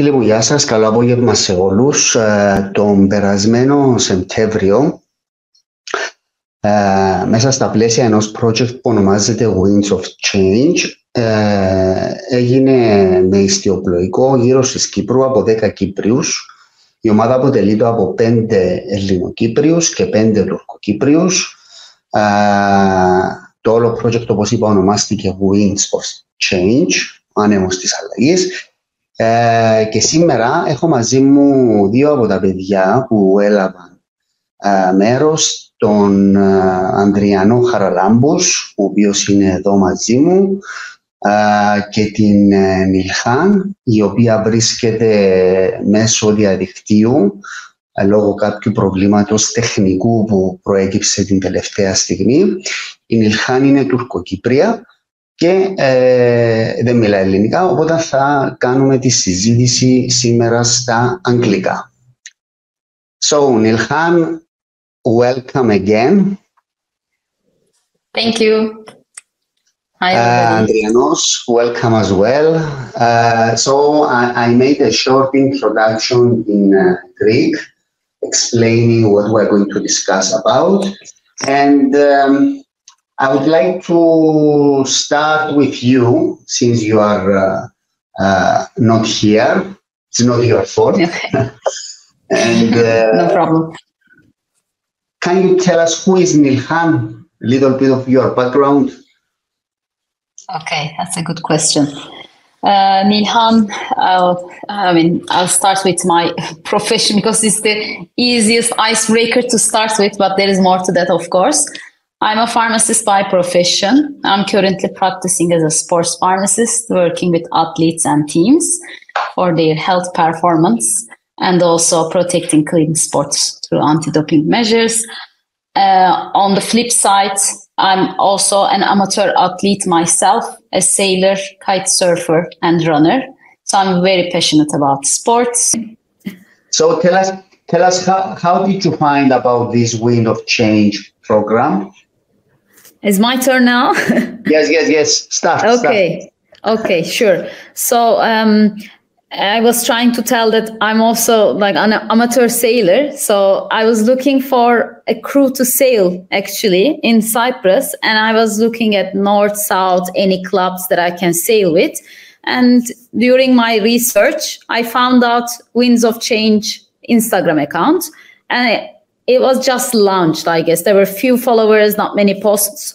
Φίλοι μου, γεια σας. Καλό απόγευμα σε όλους. Τον περασμένο Σεπτέμβριο, μέσα στα πλαίσια ενός project που ονομάζεται Winds of Change, έγινε με ιστιοπλοϊκό γύρω της Κύπρου από 10 Κύπριους. Η ομάδα αποτελείται από 5 Ελληνοκύπριους και 5 Τουρκοκύπριους. Το όλο project, όπως είπα, ονομάστηκε Winds of Change, άνεμος της αλλαγής. Και σήμερα έχω μαζί μου 2 από τα παιδιά που έλαβαν μέρος, τον Ανδριανό Χαραλάμπους, ο οποίος είναι εδώ μαζί μου, και την Νilhan, η οποία βρίσκεται μέσω διαδικτύου λόγω κάποιου προβλήματος τεχνικού που προέκυψε την τελευταία στιγμή. Η Nilhan είναι Τουρκοκύπρια και δεν μιλάει ελληνικά, οπότε θα κάνουμε τη συζήτηση σήμερα στα αγγλικά. So, Nilhan, welcome again. Thank you. Hi, Andrianos, welcome as well. So, I made a short introduction in Greek, explaining what we're going to discuss about. And I would like to start with you, since you are not here. It's not your fault. Okay. And No problem. Can you tell us who is Nilhan? A little bit of your background. Okay, that's a good question. Nilhan, I'll start with my profession because it's the easiest icebreaker to start with, but there is more to that, of course. I'm a pharmacist by profession. I'm currently practicing as a sports pharmacist, working with athletes and teams for their health performance and also protecting clean sports through anti-doping measures. On the flip side, I'm also an amateur athlete myself, a sailor, kite surfer, and runner. So I'm very passionate about sports. So tell us how did you find about this Wind of Change program? It's my turn now. Yes. Start. Okay, sure. So I was trying to tell that I'm also like an amateur sailor. So I was looking for a crew to sail actually in Cyprus, and I was looking at north, south, any clubs that I can sail with. And during my research, I found out Winds of Change Instagram account, and it was just launched, I guess. There were few followers, not many posts.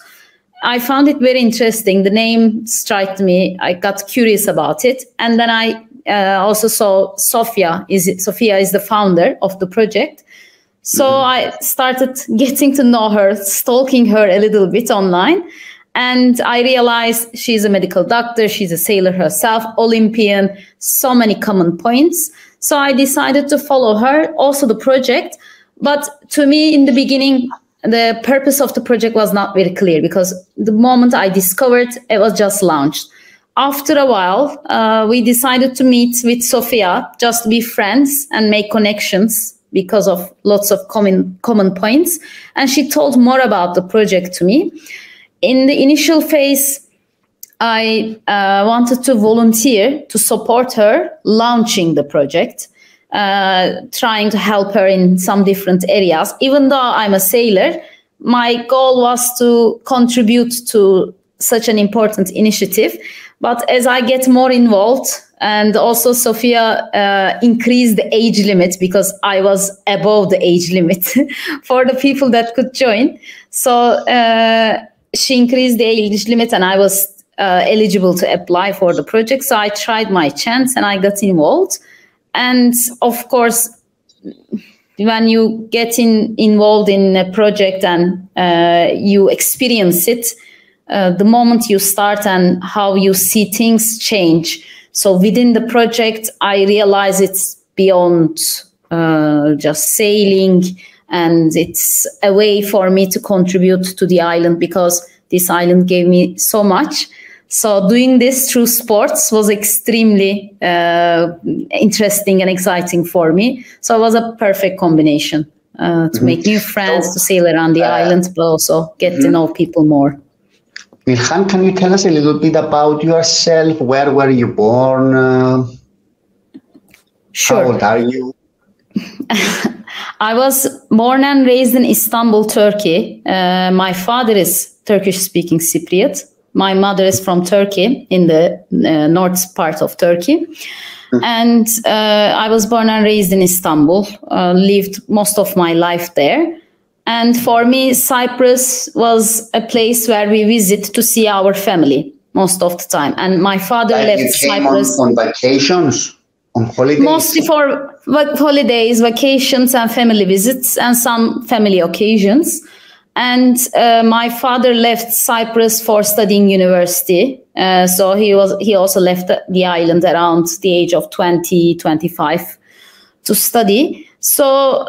I found it very interesting. The name struck me. I got curious about it. And then I also saw Sophia is the founder of the project. So I started getting to know her, stalking her a little bit online. And I realized she's a medical doctor. She's a sailor herself, Olympian, so many common points. So I decided to follow her, also the project. But to me, in the beginning, the purpose of the project was not very clear because the moment I discovered, it was just launched. After a while, we decided to meet with Sophia, just to be friends and make connections because of lots of common points. And she told more about the project to me. In the initial phase, I wanted to volunteer to support her launching the project. Trying to help her in some different areas. Even though I'm a sailor, my goal was to contribute to such an important initiative. But as I get more involved, and also Sophia increased the age limit because I was above the age limit for the people that could join. So she increased the age limit and I was eligible to apply for the project. So I tried my chance and I got involved. And of course, when you get involved in a project and you experience it, the moment you start and how you see things change. So within the project, I realize it's beyond just sailing, and it's a way for me to contribute to the island because this island gave me so much. So doing this through sports was extremely interesting and exciting for me. So it was a perfect combination to make new friends, to sail around the island, but also get to know people more. Nilhan, can you tell us a little bit about yourself? Where were you born? Sure. How old are you? I was born and raised in Istanbul, Turkey. My father is Turkish-speaking Cypriot. My mother is from Turkey, in the north part of Turkey. And I was born and raised in Istanbul, lived most of my life there. And for me, Cyprus was a place where we visit to see our family most of the time. And my father left You came Cyprus on vacations, on holidays? mostly for holidays, vacations, and family visits, and some family occasions. And my father left Cyprus for studying university. So he also left the island around the age of 20, 25 to study. So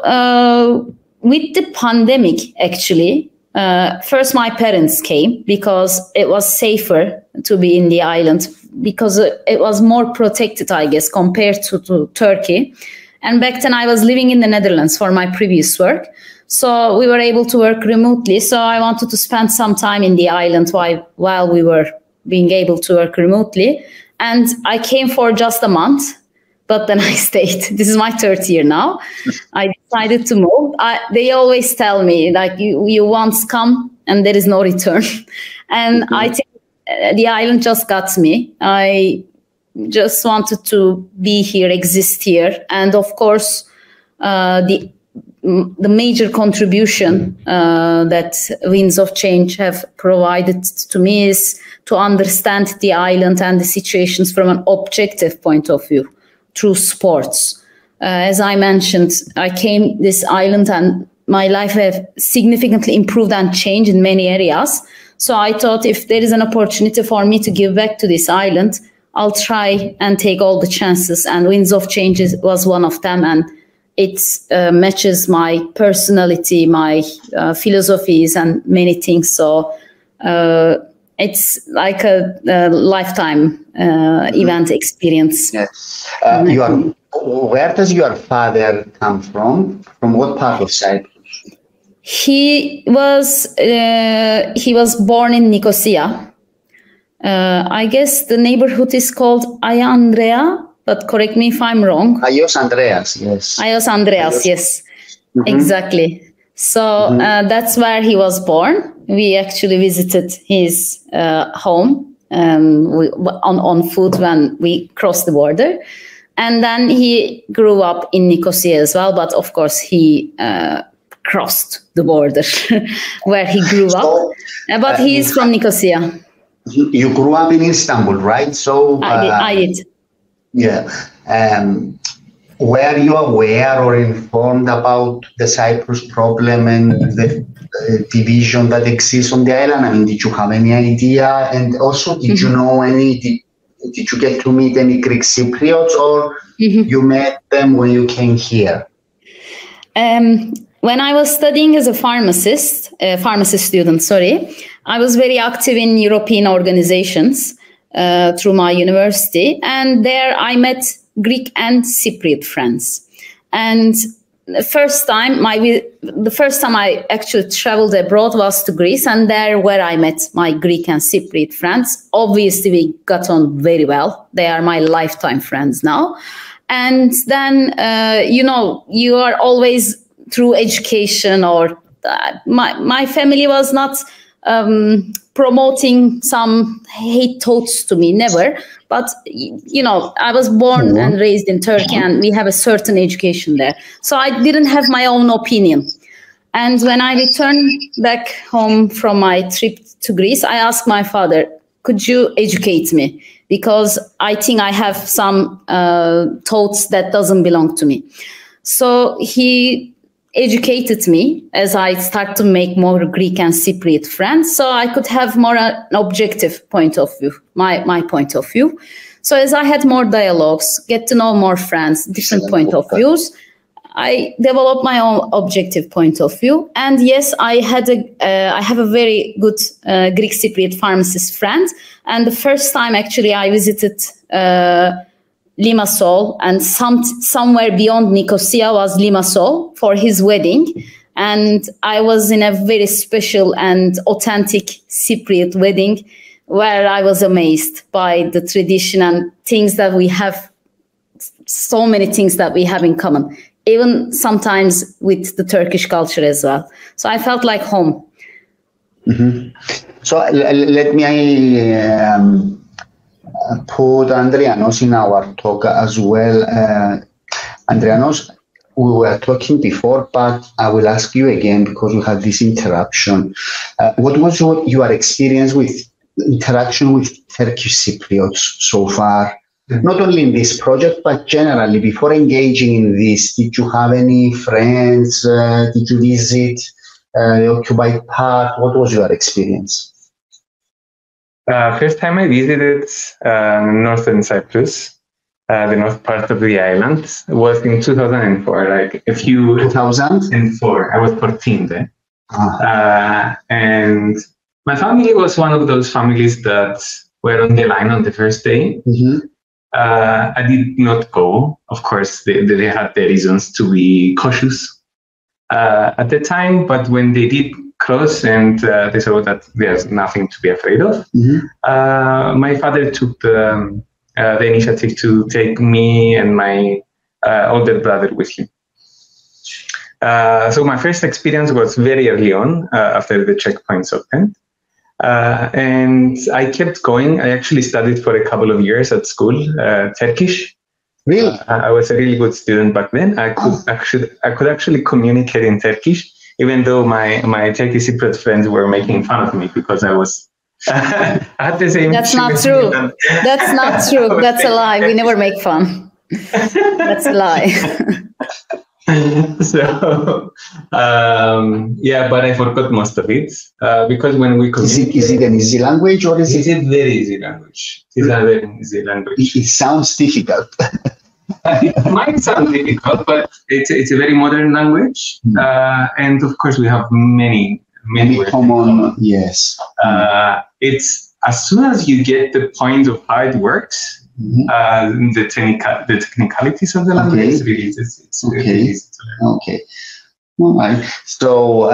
with the pandemic, actually, first my parents came because it was safer to be in the island, because it was more protected, I guess, compared to Turkey. And back then I was living in the Netherlands for my previous work. So we were able to work remotely. So I wanted to spend some time in the island while we were being able to work remotely. And I came for just a month, but then I stayed. This is my third year now. I decided to move. They always tell me, like, you once come and there is no return. And I think the island just got me. I just wanted to be here, exist here. And of course, the major contribution that Winds of Change have provided to me is to understand the island and the situations from an objective point of view through sports. As I mentioned, I came this island and my life have significantly improved and changed in many areas. So I thought if there is an opportunity for me to give back to this island, I'll try and take all the chances. And Winds of Change was one of them. And it matches my personality, my philosophies, and many things. So it's like a lifetime event experience. Yes. Where does your father come from? From what part of Cyprus? He was born in Nicosia. I guess the neighborhood is called Andrea, but correct me if I'm wrong. Ayos Andreas, yes. Ayos Andreas, yes, exactly. So that's where he was born. We actually visited his home on foot when we crossed the border. And then he grew up in Nicosia as well. But of course, he crossed the border where he grew up. But he is from Nicosia. You grew up in Istanbul, right? So I did. Yeah. Were you aware or informed about the Cyprus problem and the division that exists on the island? I mean, did you have any idea? And also, did you know did you get to meet any Greek Cypriots, or you met them when you came here? When I was studying as a pharmacist student, I was very active in European organizations through my university. And there I met Greek and Cypriot friends. And the first time I actually traveled abroad was to Greece, and there where I met my Greek and Cypriot friends. Obviously, we got on very well. They are my lifetime friends now. And then, you are always through education, or my family was not promoting some hate thoughts to me, never. But, I was born and raised in Turkey, and we have a certain education there. So I didn't have my own opinion. And when I returned back home from my trip to Greece, I asked my father, could you educate me? Because I think I have some thoughts that doesn't belong to me. So he educated me as I start to make more Greek and Cypriot friends, so I could have more an objective point of view, my point of view. So as I had more dialogues, get to know more friends, different point of views, I developed my own objective point of view. And yes, I have a very good Greek Cypriot pharmacist friend. And the first time actually I visited Limassol, and somewhere beyond Nicosia was Limassol for his wedding. And I was in a very special and authentic Cypriot wedding where I was amazed by the tradition and things that we have so many things that we have in common, even sometimes with the Turkish culture as well. So I felt like home. Mm-hmm. So let me put Andrianos in our talk as well. Andrianos, we were talking before, but I will ask you again because we had this interruption. What was your experience with interaction with Turkish Cypriots so far? Not only in this project, but generally, before engaging in this, did you have any friends? Did you visit the occupied part? What was your experience? First time I visited northern Cyprus, the north part of the island, was in 2004. Like a few 2004. I was 14 then, and my family was one of those families that were on the line on the first day. Mm-hmm. I did not go. Of course, they had their reasons to be cautious at the time, but when they did cross and they saw that there's nothing to be afraid of, mm-hmm. My father took the initiative to take me and my older brother with him. So my first experience was very early on after the checkpoints opened. And I kept going. I actually studied for a couple of years at school, Turkish. Really? I was a really good student back then. I could actually communicate in Turkish, even though my Turkish Cypriot friends were making fun of me because I was at the same. That's not true. That's not true. That's a lie. We never make fun. That's a lie. So yeah, but I forgot most of it because when we is it an easy language or is it very easy language? It's a very easy language. It sounds difficult. It might sound difficult, but it's a very modern language, and of course we have many common. Yes, it's as soon as you get the point of how it works. Mm-hmm. The technicalities of the language is really it's okay. Really easy to learn. Okay. All right. So,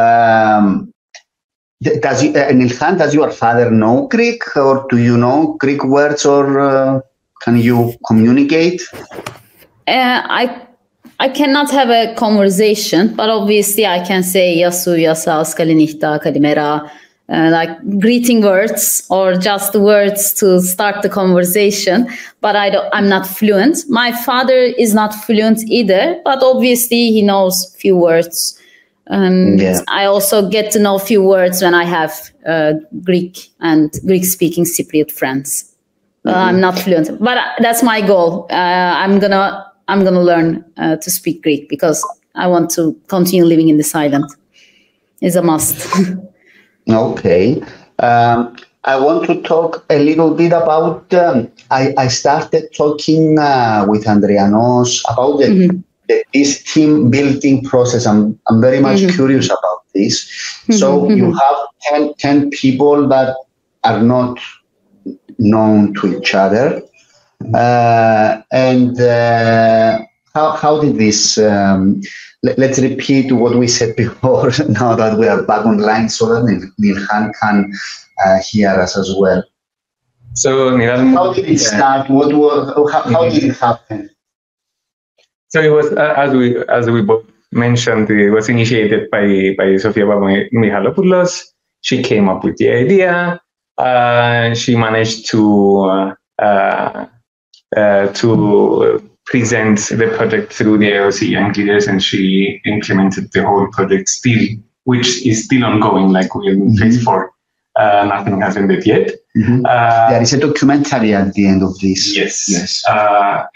Nilhan, does your father know Greek, or do you know Greek words, or can you communicate? I cannot have a conversation, but obviously I can say yasu, yasas, kalinihta, kalimera. Like greeting words or just the words to start the conversation, but I'm not fluent. My father is not fluent either, but obviously he knows few words. I also get to know few words when I have Greek and Greek-speaking Cypriot friends. I'm not fluent, but that's my goal. I'm gonna learn to speak Greek because I want to continue living in this island. It's a must. Okay. I want to talk a little bit about, I started talking with Andrianos about this team building process. I'm very much curious about this. So you have 10 people that are not known to each other. And how did this, let's repeat what we said before now that we are back online so that Nilhan can hear us as well. So Nilhan, how did it start? How did it happen? So it was, as we both mentioned, it was initiated by Sofia Mihalopoulos. She came up with the idea. She managed to present the project through the IOC Young Leaders, and she implemented the whole project still, which is still ongoing, like we're in phase 4. Nothing has ended yet. There is a documentary at the end of this. Yes.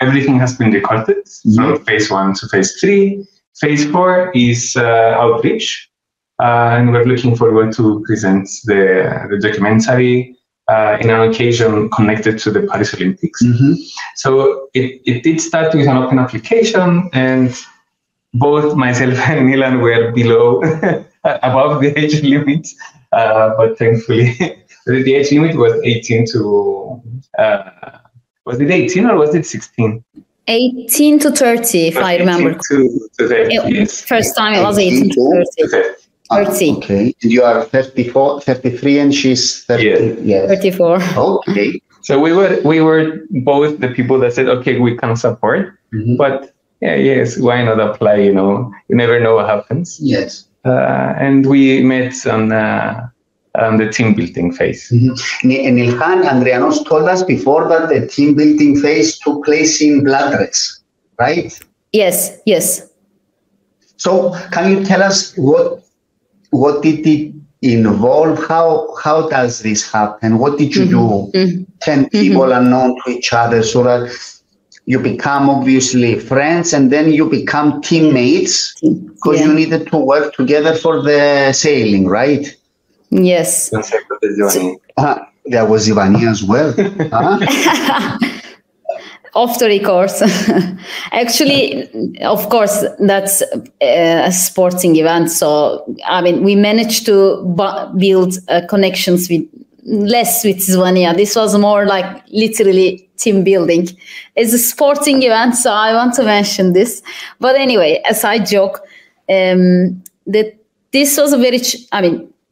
Everything has been recorded from phase 1 to phase 3. Phase 4 is outreach, and we're looking forward to present the documentary in an occasion connected to the Paris Olympics. So it did start with an open application, and both myself and Nilhan were below, above the age limit, but thankfully the age limit was 18 to, was it 18 or was it 16? 18 to 30, if I remember. To 30, yes. First time it was 18 to 30. 30. Okay. And you are 34, 33, and she's 30. Yeah. Yes. 34. Okay. So we were both the people that said, okay, we can support, but yeah, yes, why not apply? You know, you never know what happens. Yes. And we met on the team building phase. Nilhan, Andrianos told us before that the team building phase took place in Bladres, right? Yes, yes. So can you tell us what did it involve? How does this happen? What did you do? 10 people unknown to each other, so that you become obviously friends, and then you become teammates because you needed to work together for the sailing, right? Yes. There was Ivani as well. Off the record. Actually, of course, that's a sporting event. So, I mean, we managed to build connections with Zvania. This was more like literally team building. It's a sporting event, so I want to mention this. But anyway, as I joke, that this was a very,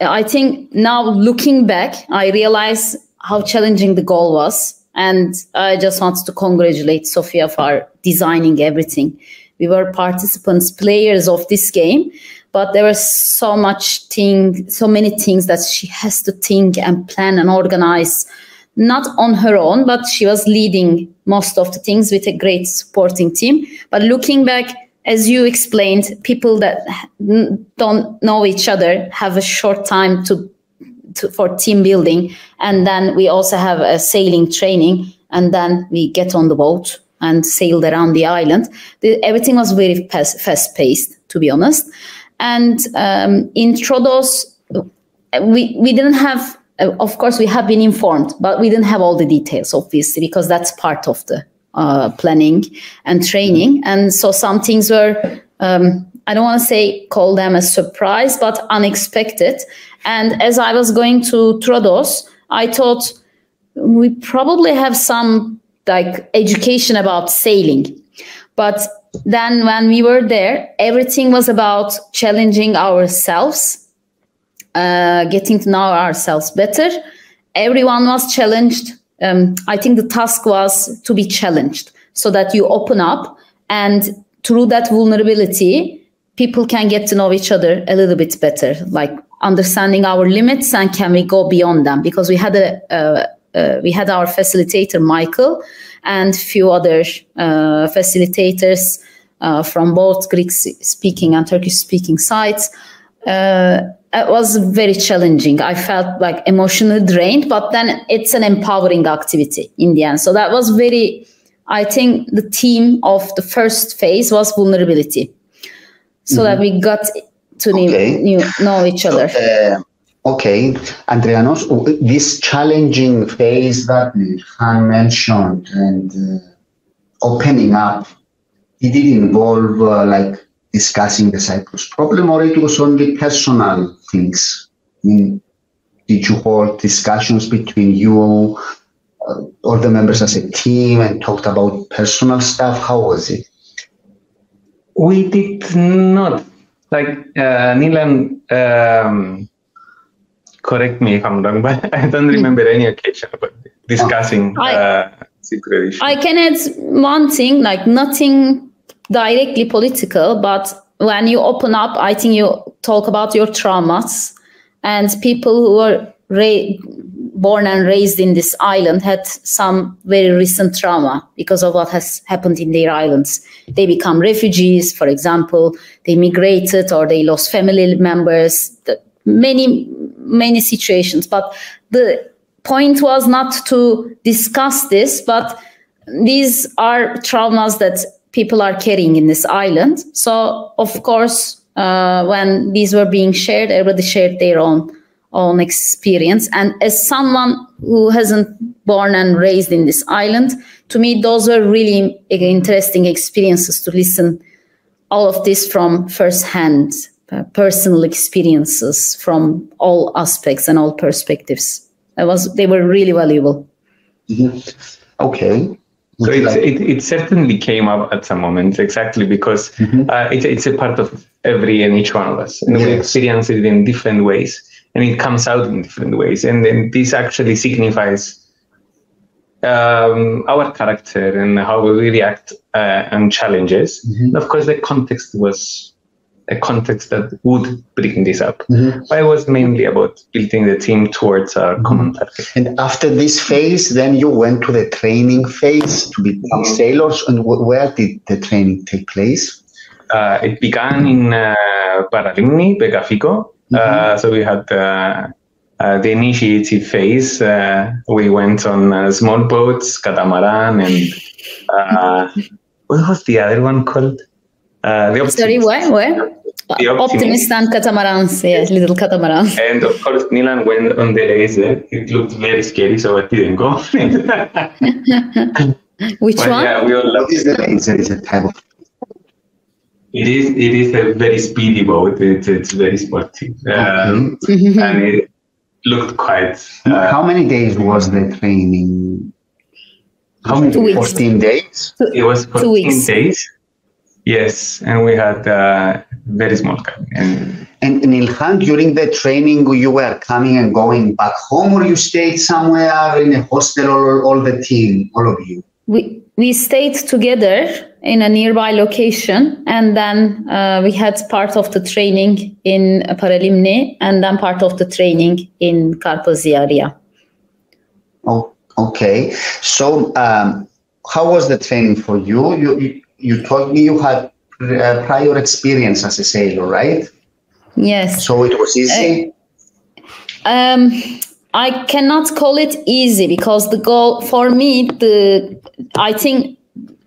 I think now looking back, I realize how challenging the goal was. And I just wanted to congratulate Sofia for designing everything. We were participants, players of this game, but there was so many things that she has to think and plan and organize, not on her own, but she was leading most of the things with a great supporting team. But looking back, as you explained, people that don't know each other have a short time for team building, and then we also have a sailing training, and then we get on the boat and sailed around the island. Everything was very fast-paced, to be honest. And in Troodos, we didn't have, of course, we have been informed, but we didn't have all the details, obviously, because that's part of the planning and training. And so some things were, I don't want to call them a surprise, but unexpected. And as I was going to Troodos, I thought we probably have some education about sailing. But then when we were there, everything was about challenging ourselves, getting to know ourselves better. Everyone was challenged. I think the task was to be challenged so that you open up, and through that vulnerability, people can get to know each other a little bit better, like understanding our limits and can we go beyond them. Because we had our facilitator, Michael, and few other facilitators from both Greek-speaking and Turkish-speaking sides. It was very challenging. I felt like emotionally drained, but then it's an empowering activity in the end. So that was I think the theme of the first phase was vulnerability. So that we got to know each other. Okay, Andrianos, this challenging phase that Nilhan mentioned and opening up, did it involve discussing the Cyprus problem, or it was only personal things? Did you hold discussions between you or the members as a team and talked about personal stuff? How was it? We did not. Nilhan, correct me if I'm wrong, but I don't remember any occasion about discussing secret issues. I can add one thing, nothing directly political, but when you open up, I think you talk about your traumas, and people who were born and raised in this island had some very recent trauma because of what has happened in their islands. They become refugees, for example, they migrated or they lost family members, many situations. But the point was not to discuss this, but these are traumas that people are carrying in this island. So, of course, when these were being shared, everybody shared their own experience. And as someone who hasn't born and raised in this island, to me, those were really interesting experiences to listen all of this from firsthand, personal experiences from all aspects and all perspectives. They were really valuable. Okay. So it certainly came up at some moments, exactly because it's a part of every and each one of us, and we experience it in different ways, and it comes out in different ways, and then this actually signifies our character and how we react on challenges. And of course, the context was a context that would bring this up. But it was mainly about building the team towards our common target. And after this phase, then you went to the training phase to become sailors. And where did the training take place? It began in Paralimni, Begafico. So we had the initiative phase. We went on small boats, catamaran, and what was the other one called? Sorry, where? The Optimist and catamarans, yes, little catamarans. And of course, Nilhan went on the laser. It looked very scary, so I didn't go. Which one? Yeah, we all What is the laser? Is a type of... It is a very speedy boat. It's very sporty. And it looked quite... How many days was the training? How many? 14 days? It was 14 days. Yes, and we had very small cabin. And Nilhan, during the training, you were coming and going back home, or you stayed somewhere in a hostel, or all the team, all of you? We stayed together in a nearby location, and then we had part of the training in Paralimni, and then part of the training in Carpazi area. Oh, okay. So, how was the training for you? You told me you had prior experience as a sailor, right? Yes. So it was easy? I cannot call it easy, because the goal for me, I think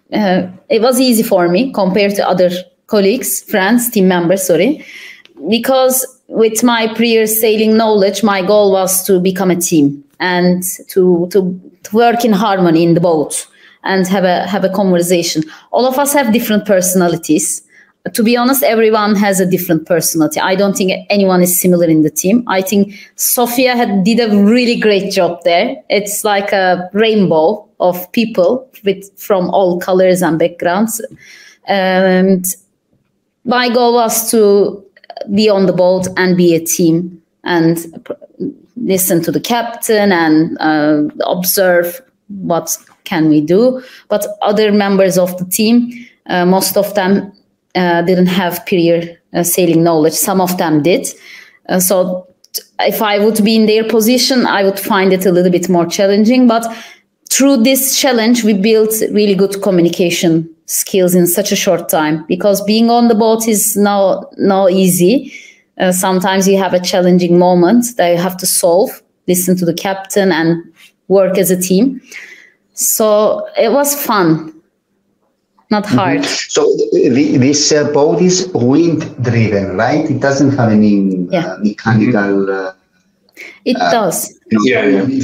it was easy for me compared to other colleagues, friends, team members, sorry, because with my prior sailing knowledge, my goal was to become a team and to work in harmony in the boat and have a conversation. All of us have different personalities. To be honest, everyone has a different personality. I don't think anyone is similar in the team. I think Sofia did a really great job there. It's like a rainbow of people from all colors and backgrounds. And my goal was to be on the boat and be a team and listen to the captain and observe what can we do. But other members of the team, most of them didn't have prior sailing knowledge. Some of them did. So if I would be in their position, I would find it a little bit more challenging. But through this challenge, we built really good communication skills in such a short time, because being on the boat is not easy. Sometimes you have a challenging moment that you have to solve, listen to the captain and work as a team. So it was fun. Not hard. So this boat is wind-driven, right? It doesn't have any mechanical... it does. Yeah. It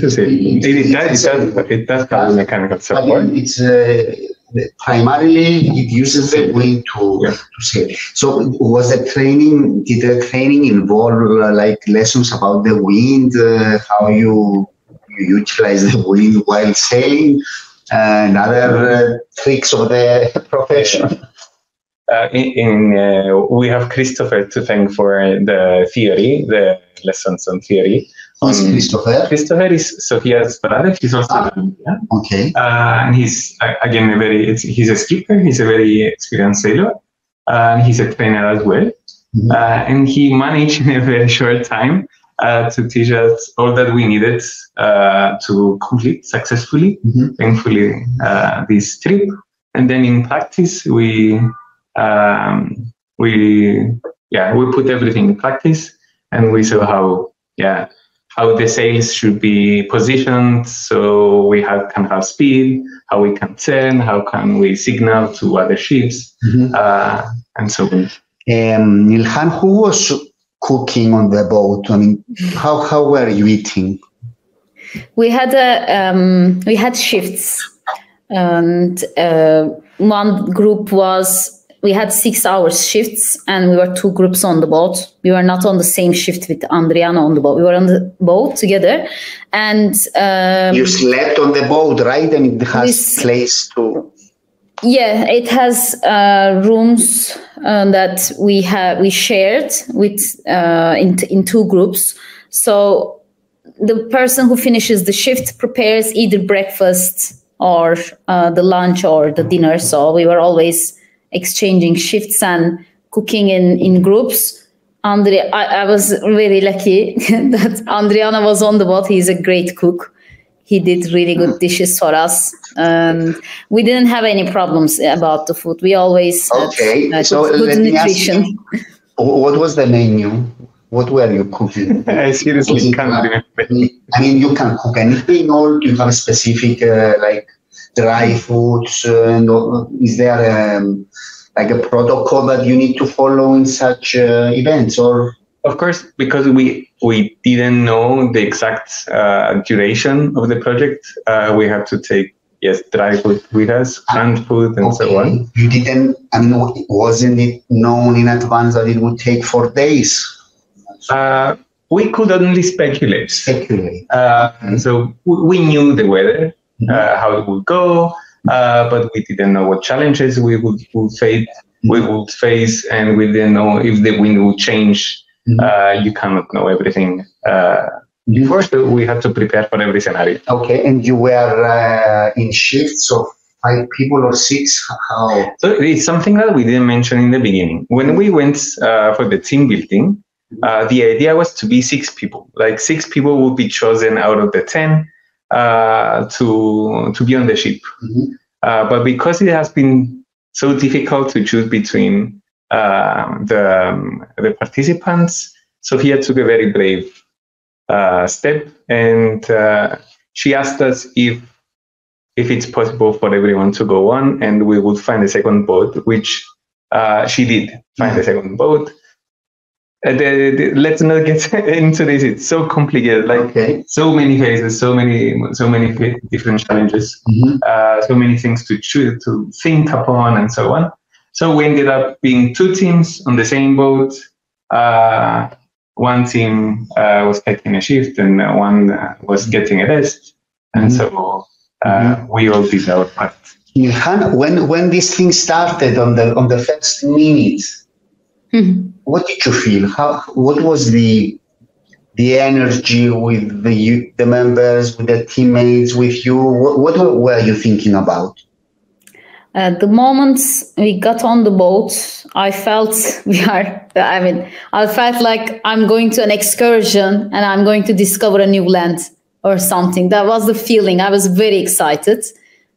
does have a mechanical support. It's primarily it uses the wind to sail. So did the training involve like lessons about the wind, how you utilize the wind while sailing? And other tricks of the profession. We have Christopher to thank for the theory, the lessons on theory. Who's Christopher? Christopher is Sofia's brother. He's also okay. And he's again he's a skipper. He's a very experienced sailor, and he's a trainer as well. And he managed in a very short time to teach us all that we needed to complete successfully, thankfully, this trip. And then in practice, we put everything in practice, and we saw how the sails should be positioned, so we can have speed, how we can turn, how can we signal to other ships, and so on. Nilhan, who was cooking on the boat? I mean, how were you eating? We had shifts, and one group we had 6 hours shifts, and we were 2 groups on the boat. We were not on the same shift with Andriano on the boat. We were on the boat together, and you slept on the boat, right? And it has place to. Yeah, it has rooms that we shared with in 2 groups. So the person who finishes the shift prepares either breakfast or the lunch or the dinner. So we were always exchanging shifts and cooking in groups. I was really lucky that Andriano was on the boat. He's a great cook. He did really good dishes for us. We didn't have any problems about the food. We always had good nutrition. What was the menu? What were you cooking? I seriously can't remember. I mean, you can cook anything, or do you have a specific like dry foods? Is there like a protocol that you need to follow in such events, or? Of course, because we didn't know the exact duration of the project, we had to take dry food with us, canned food, and so on. You didn't. I mean, wasn't it known in advance that it would take 4 days? We could only speculate. So we knew the weather, how it would go, but we didn't know what challenges we would face, and we didn't know if the wind would change. You cannot know everything before, so we had to prepare for every scenario. Okay, and you were in shifts of 5 people or 6? How? So it's something that we didn't mention in the beginning. When we went for the team building, the idea was to be 6 people. Like 6 people would be chosen out of the 10 to be on the ship. But because it has been so difficult to choose between the participants, Sofia took a very brave step, and she asked us if it's possible for everyone to go on, and we would find a second boat, which she did find a second boat. Let's not get into this. It's so complicated. So many phases, so many different challenges, so many things to choose, to think upon, and so on. So we ended up being 2 teams on the same boat. One team was taking a shift, and one was getting a rest, and so we all did our part. Nilhan, when this thing started on the first minute, what did you feel? What was the energy with the members, with the teammates, with you? What were you thinking about? The moment we got on the boat, I felt I felt like I'm going to an excursion and I'm going to discover a new land or something. That was the feeling. I was very excited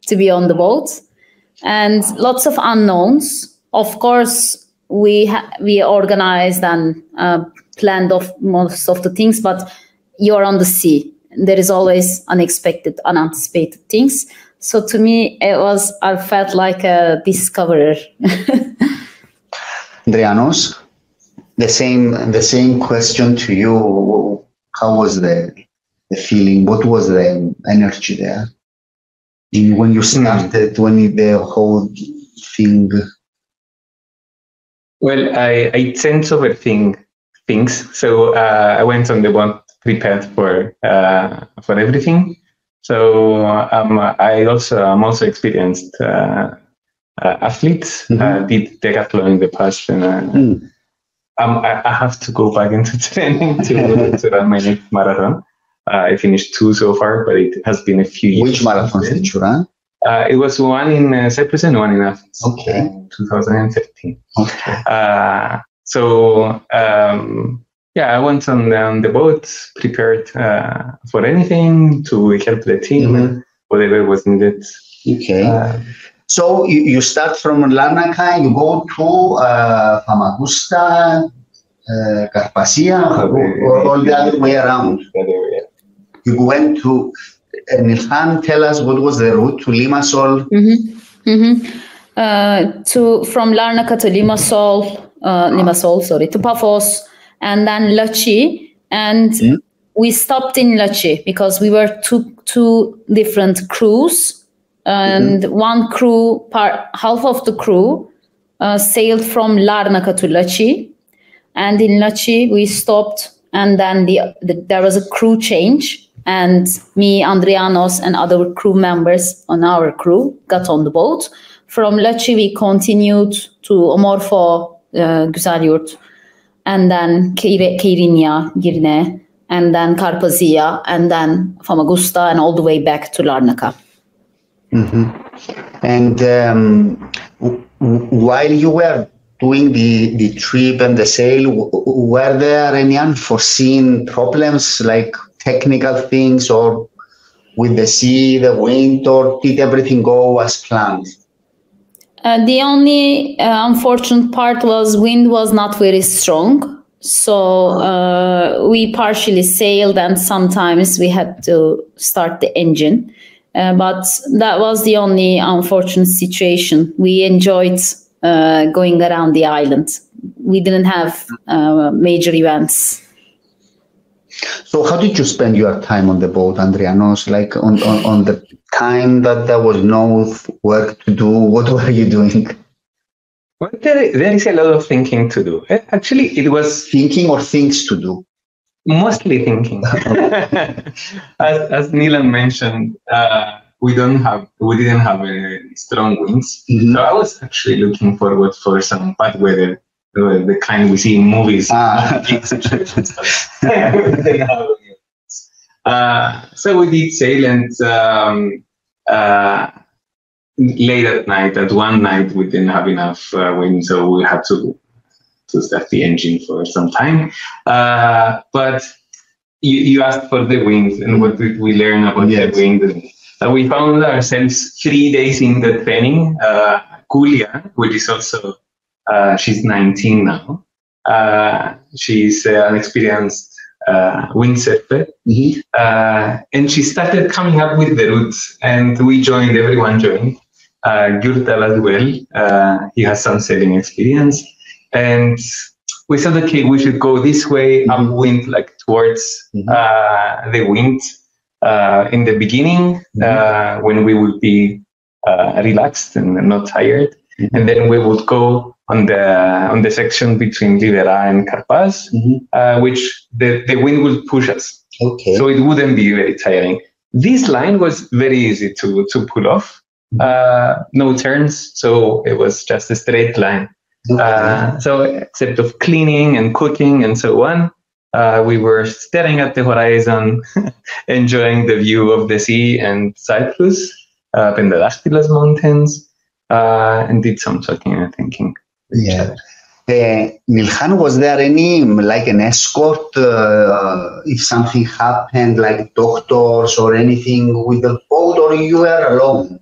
to be on the boat, and lots of unknowns. Of course, we organized and planned most of the things, but you're on the sea. There is always unexpected, unanticipated things. So to me, I felt like a discoverer. Andrianos, the same question to you. How was the feeling? What was the energy there when you started? When the whole thing? Well, I tend to overthink things, so I went on the boat prepared for everything. So I'm also experienced athlete. Did decathlon in the past, and I have to go back into training to run my next marathon. I finished 2 so far, but it has been a few years. Which marathons did you run? It was one in Cyprus and one in Athens. Okay. In 2013. Okay. I went on the boat, prepared for anything to help the team, whatever was needed. Okay. So you start from Larnaca, you go to Famagusta, Carpathia, or the other way around? The other way. You went to Nilhan. Tell us what was the route to Limassol? From Larnaca to Limassol, to Paphos, and then Lecce, and we stopped in Lecce because we were two different crews, and one crew, half of the crew sailed from Larnaca to Lecce, and in Lecce we stopped, and then there was a crew change, and me, Andrianos, and other crew members on our crew got on the boat. From Lecce we continued to Omorfo, Güzelyurt, and then Keyrinya, Girne, and then Carpazia, and then Famagusta, and all the way back to Larnaca. And while you were doing the trip and the sail, were there any unforeseen problems, like technical things, or with the sea, the wind, or did everything go as planned? The only unfortunate part was wind was not very strong. So we partially sailed, and sometimes we had to start the engine. But that was the only unfortunate situation. We enjoyed going around the island. We didn't have major events. So how did you spend your time on the boat, Andrianos? Like on the time that there was no work to do, what were you doing? Well, there is a lot of thinking to do. Actually, it was thinking or things to do. Mostly thinking. as Nilhan mentioned, we didn't have strong winds. So I was actually looking forward for some bad weather, the kind we see in movies. So we did sail, and late at night, at one night, we didn't have enough wind, so we had to start the engine for some time. But you asked for the wind, and what did we learn about the wind? We found ourselves 3 days in the training. Julia, which is also, she's 19 now. She's an experienced windsurfer. And she started coming up with the routes, and we joined, everyone joined. Gürtel as well, he has some sailing experience. And we said, okay, we should go this way, upwind, like towards the wind in the beginning, when we would be relaxed and not tired. And then we would go on the section between Libera and Carpaz, which the wind would push us. Okay. So it wouldn't be very tiring. This line was very easy to pull off. No turns, so it was just a straight line. So except of cleaning and cooking and so on, we were staring at the horizon, enjoying the view of the sea and Cyprus, Pendadactylos mountains, and did some talking and thinking. Yeah. Nilhan, was there any, like an escort, if something happened, like doctors or anything with the boat, or you were alone?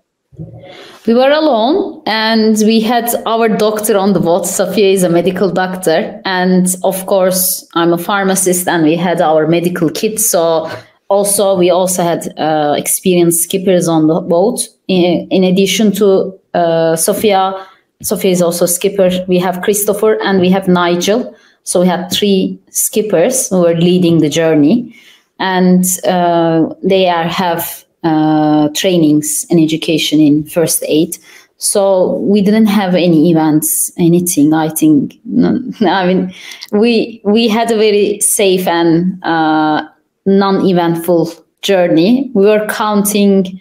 We were alone, and we had our doctor on the boat. Sofia is a medical doctor, and of course I'm a pharmacist, and we had our medical kit. So we also had experienced skippers on the boat. In addition to Sofia is also a skipper. We have Christopher and we have Nigel. So we have 3 skippers who were leading the journey, and they have trainings and education in first aid. So we didn't have any events, anything. I think, I mean, we had a very safe and non-eventful journey. We were counting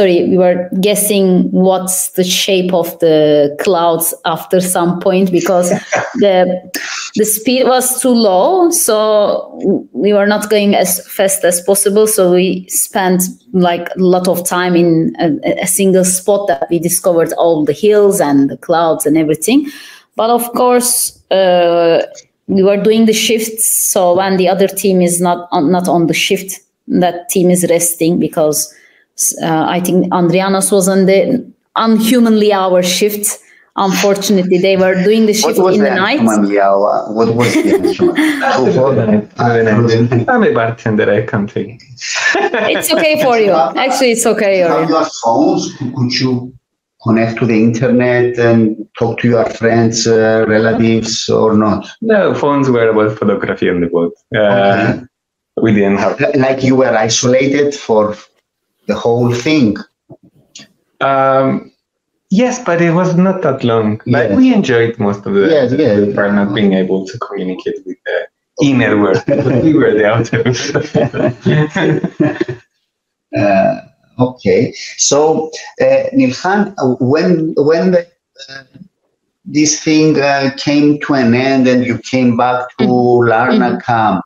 we were guessing what's the shape of the clouds after some point, because the speed was too low, so we were not going as fast as possible. So we spent like a lot of time in a single spot that we discovered all the hills and the clouds and everything. But of course, we were doing the shifts. So when the other team is not on the shift, that team is resting, because I think Andrianos was on the unhumanly hour shift. Unfortunately, they were doing the shift in the night. What was the I'm a bartender, I can't take it. It's okay for you. Actually, it's okay. Have your phones? Could you connect to the internet and talk to your friends, relatives, or not? No, phones were about photography on the boat. Okay. We didn't have. Like you were isolated for the whole thing. Yes, but it was not that long. Like we enjoyed most of the part, not being able to communicate with the inner world, but we were the outer world. Okay, so Nilhan, when this thing came to an end and you came back to Larnaca,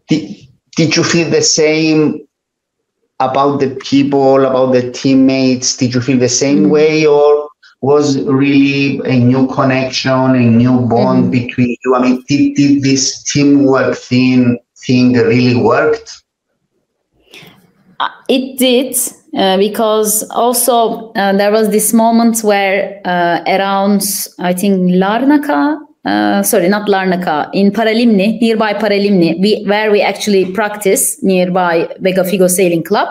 Did you feel the same about the people, about the teammates? Did you feel the same way, or was really a new connection, a new bond between you? I mean, did this teamwork thing really worked? It did, because also there was this moment where around, I think, Larnaca, not Larnaca, in Paralimni, nearby Paralimni, where we actually practice, nearby Vega Figo Sailing Club,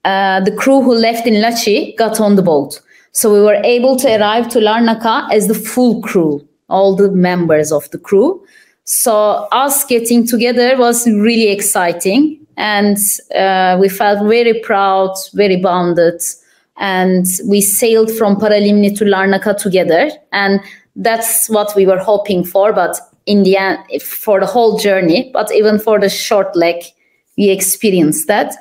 the crew who left in Lachi got on the boat. So we were able to arrive to Larnaca as the full crew, all the members of the crew. So us getting together was really exciting. And we felt very proud, very bonded. And we sailed from Paralimni to Larnaca together. And that's what we were hoping for. But in the end, for the whole journey, but even for the short leg, we experienced that.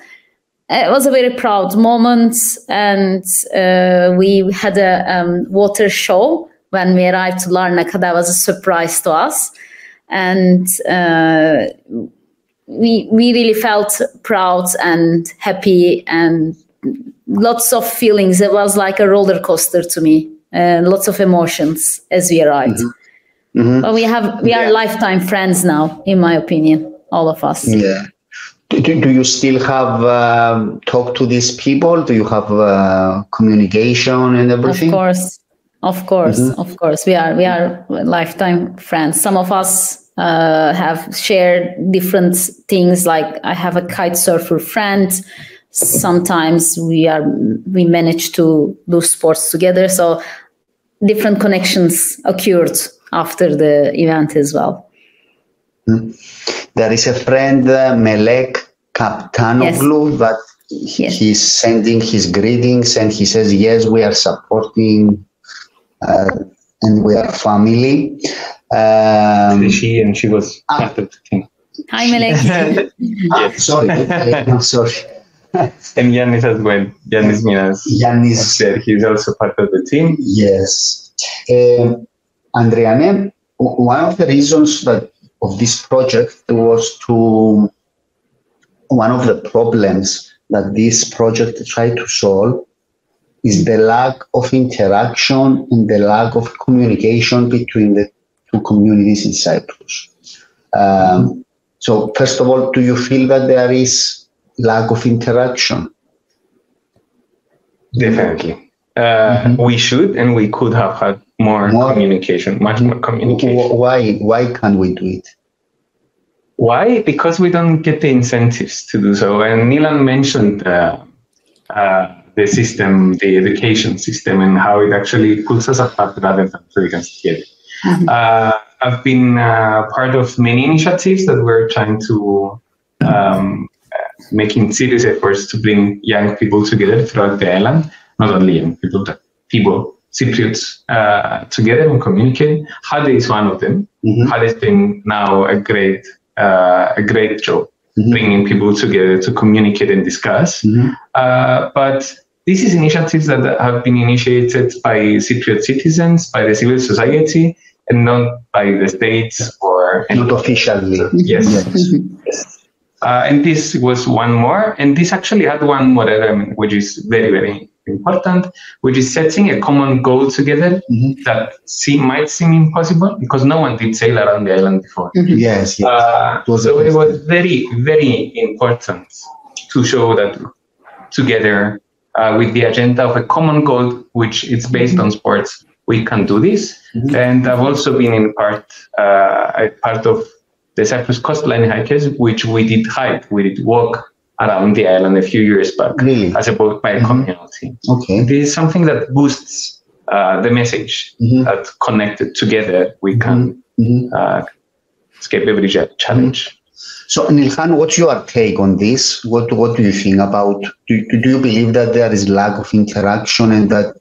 It was a very proud moment. And we had a water show when we arrived to Larnaca. That was a surprise to us. And we really felt proud and happy and lots of feelings. It was like a roller coaster to me, lots of emotions as we arrived. But we are lifetime friends now, in my opinion, all of us. Yeah. Do you still have talk to these people? Do you have communication and everything? Of course. We are lifetime friends. Some of us have shared different things, like I have a kite surfer friend. Sometimes we manage to do sports together. So different connections occurred after the event as well. There is a friend, Melek Kaptanoglu, that he's sending his greetings, and he says, yes, we are supporting and we are family. She was part of the team. Hi, Melek. Yes. Sorry, I'm sorry. And Yannis as well. Yannis Minas there. He's also part of the team. Yes. Andriane, one of the reasons of this project was one of the problems that this project tried to solve is the lack of interaction and the lack of communication between the two communities in Cyprus. So first of all, do you feel that there is lack of interaction? Definitely. We should and we could have had more communication, much more communication. Why can't we do it? Why? Because we don't get the incentives to do so. And Nilhan mentioned the system, the education system, and how it actually pulls us apart rather than putting us together. I've been part of many initiatives that we're trying to making serious efforts to bring young people together throughout the island, not only young people, but people, Cypriots, together and communicate. Hade is one of them. Hade has been now a great job bringing people together to communicate and discuss. But this is initiatives that have been initiated by Cypriot citizens, by the civil society, and not by the states or not officially. Yes. And this was one more, and this actually had one more element, which is very, very important, which is setting a common goal together that might seem impossible because no one did sail around the island before. Yes. So it was very, very important to show that together with the agenda of a common goal, which is based on sports, we can do this. And I've also been in part of the Cyprus Coastline Hikers, which we did hike, we did walk around the island a few years back as a boat by a communal team. Okay. This is something that boosts the message that connected together we can escape every challenge. So Nilhan, what's your take on this? What do you think about? Do you believe that there is lack of interaction and that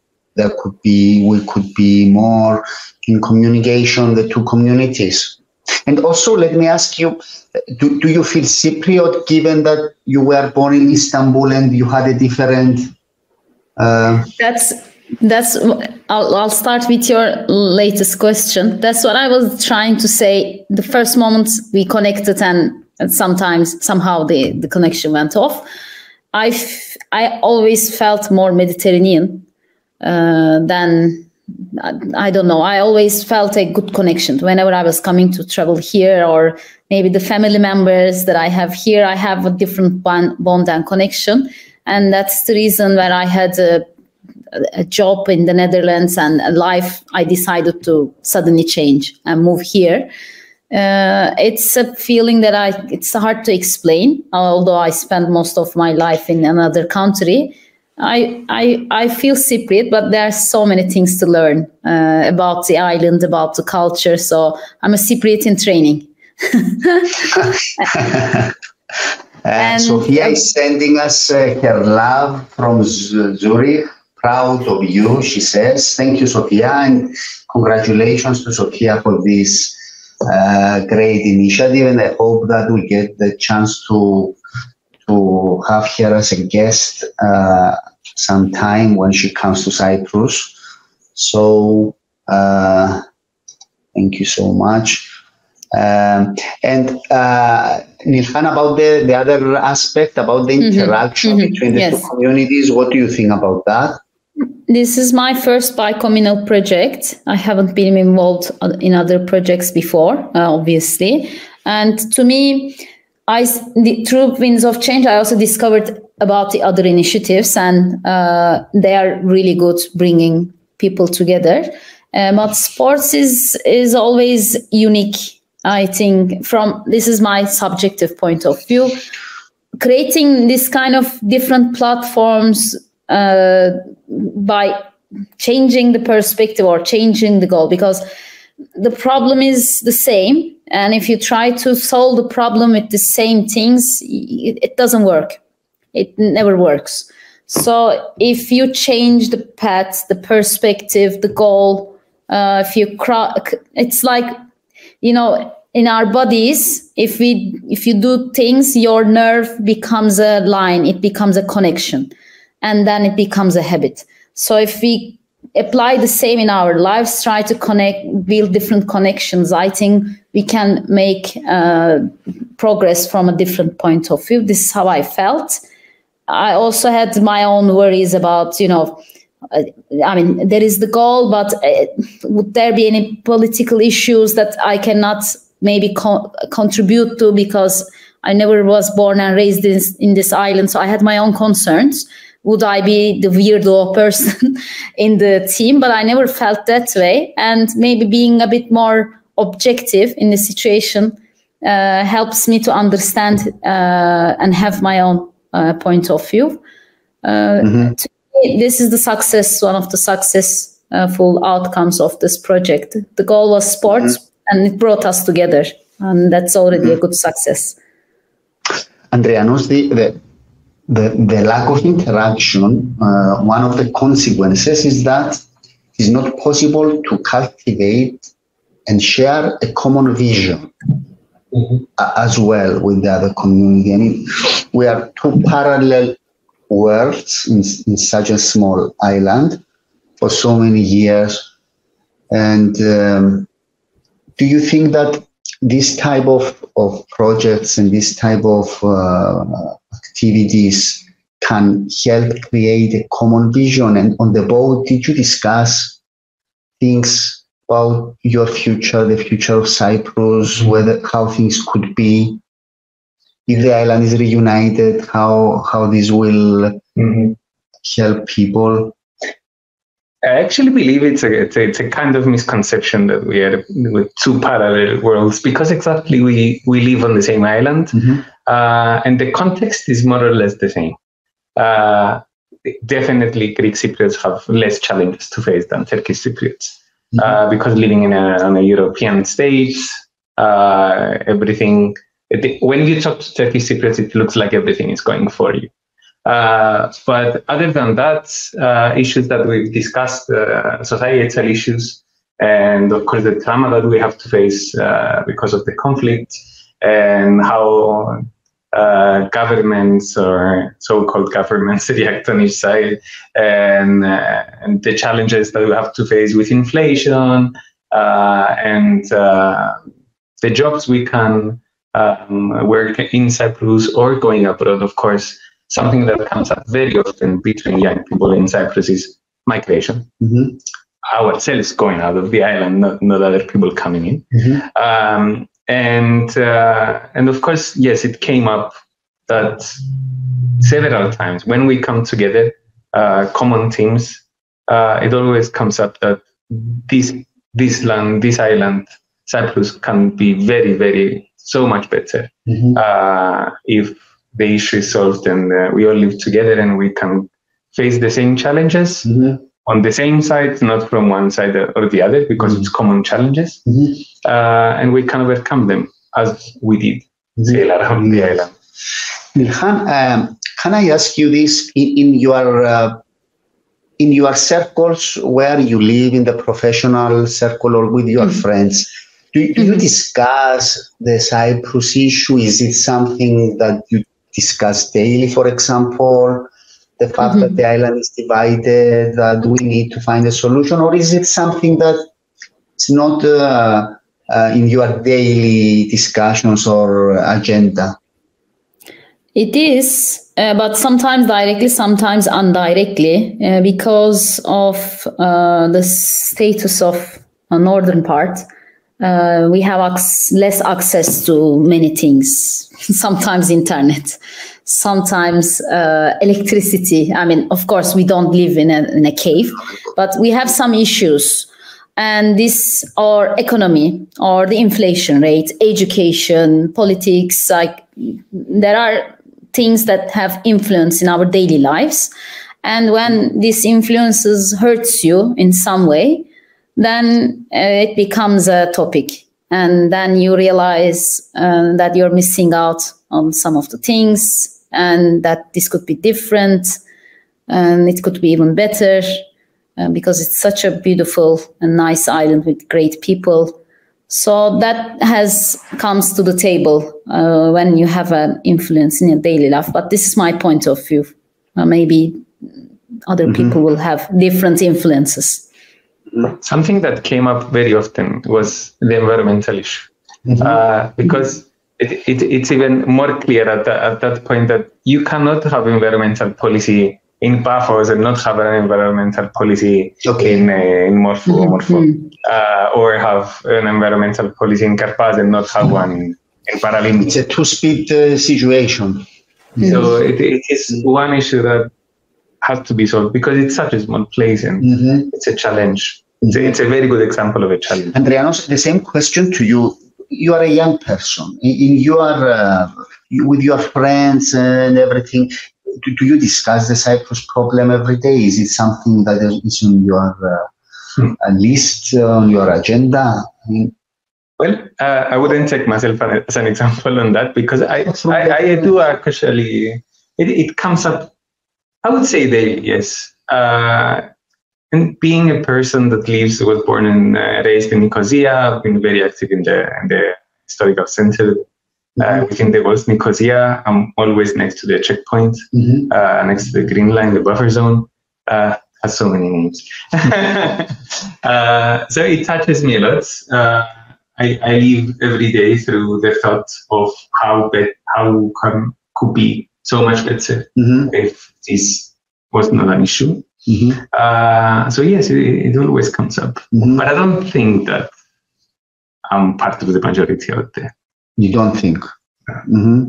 we could be more in communication the two communities? And also, let me ask you, do you feel Cypriot, given that you were born in Istanbul and you had a different... That's I'll start with your latest question. That's what I was trying to say. The first moment we connected, and somehow the connection went off. I always felt more Mediterranean than, I don't know. I always felt a good connection whenever I was coming to travel here, or maybe the family members that I have here. I have a different bond and connection, and that's the reason when I had a job in the Netherlands and a life, I decided to suddenly change and move here. It's a feeling that it's hard to explain. Although I spent most of my life in another country, I feel Cypriot, but there are so many things to learn about the island, about the culture. So I'm a Cypriot in training. And Sophia is sending us her love from Zurich. Proud of you, she says. Thank you, Sophia, and congratulations to Sophia for this great initiative. And I hope that we get the chance to have her as a guest sometime when she comes to Cyprus. So thank you so much. And Nilhan, about the other aspect, about the interaction between the two communities, what do you think about that? This is my first bi-communal project. I haven't been involved in other projects before, obviously. And to me, through Winds of Change, I also discovered about the other initiatives, and they are really good bringing people together. But sports is always unique, I think. This is my subjective point of view. Creating this kind of different platforms by changing the perspective or changing the goal, because the problem is the same. And if you try to solve the problem with the same things, it doesn't work. It never works. So if you change the path, the perspective, the goal, it's like, in our bodies, if you do things, your nerve becomes a line, it becomes a connection, and then it becomes a habit. So if we apply the same in our lives, try to build different connections, I think we can make progress from a different point of view. This is how I felt. I also had my own worries about, there is the goal, but would there be any political issues that I cannot maybe contribute to, because I never was born and raised in this island. So I had my own concerns. Would I be the weirdo person in the team? But I never felt that way. And maybe being a bit more objective in the situation helps me to understand and have my own point of view. To me, this is one of the successful outcomes of this project. The goal was sports, and it brought us together. And that's already a good success. Andrianos, the lack of interaction, one of the consequences is that it's not possible to cultivate and share a common vision as well with the other community. I mean, we are two parallel worlds in such a small island for so many years. And do you think that this type of projects and this type of activities can help create a common vision? And on the boat, did you discuss things about your future, the future of Cyprus, how things could be if the island is reunited, how this will help people? I actually believe it's a kind of misconception that we are with two parallel worlds, because exactly we live on the same island, and the context is more or less the same. Definitely, Greek Cypriots have less challenges to face than Turkish Cypriots, because living on a European stage, everything. When you talk to Turkish Cypriots, it looks like everything is going for you. But other than that, issues that we've discussed, societal issues, and of course the trauma that we have to face because of the conflict, and how governments or so-called governments react on each side, and the challenges that we have to face with inflation, and the jobs we can work in Cyprus or going abroad. Of course, something that comes up very often between young people in Cyprus is migration. Ourselves going out of the island, not other people coming in. And of course, yes, it came up that several times when we come together, common teams, it always comes up that this land, this island, Cyprus, can be very, very, so much better if the issue is solved and we all live together and we can face the same challenges on the same side, not from one side or the other, because it's common challenges, and we can overcome them as we did sail around the island. Nilhan, can I ask you this? In your circles where you live, in the professional circle or with your friends, do you discuss the Cyprus issue? Is it something that you discuss daily, for example? The fact that the island is divided, that we need to find a solution, or is it something that it's not in your daily discussions or agenda? It is, but sometimes directly, sometimes indirectly, because of the status of a northern part. We have less access to many things, sometimes internet, sometimes electricity. I mean, of course, we don't live in a cave, but we have some issues. And this, or economy, or the inflation rate, education, politics, like there are things that have influence in our daily lives. And when this influences hurts you in some way, then it becomes a topic. And then you realize that you're missing out on some of the things and that this could be different and it could be even better because it's such a beautiful and nice island with great people. So that comes to the table when you have an influence in your daily life. But this is my point of view. Maybe other people will have different influences. Something that came up very often was the environmental issue, because it's even more clear at that point that you cannot have environmental policy in Paphos and not have an environmental policy in Morphou, or have an environmental policy in Karpas and not have one in Paralimni. It's a two-speed situation. So it is one issue that has to be solved because it's such a small place and it's a challenge. It's a very good example of a challenge. Andrianos, the same question to you. You are a young person. With your friends and everything, do you discuss the Cyprus problem every day? Is it something that is on your list, on your agenda? Well, I wouldn't take myself as an example on that because I do actually, it comes up, I would say daily, yes. And being a person that was born and raised in Nicosia, I've been very active in the historical center within the walls Nicosia. I'm always next to the checkpoint, next to the green line, the buffer zone. Has so many names. So it touches me a lot. I live every day through the thought of how could be so much better if this was not an issue. So yes, it always comes up, but I don't think that I'm part of the majority out there. You don't think?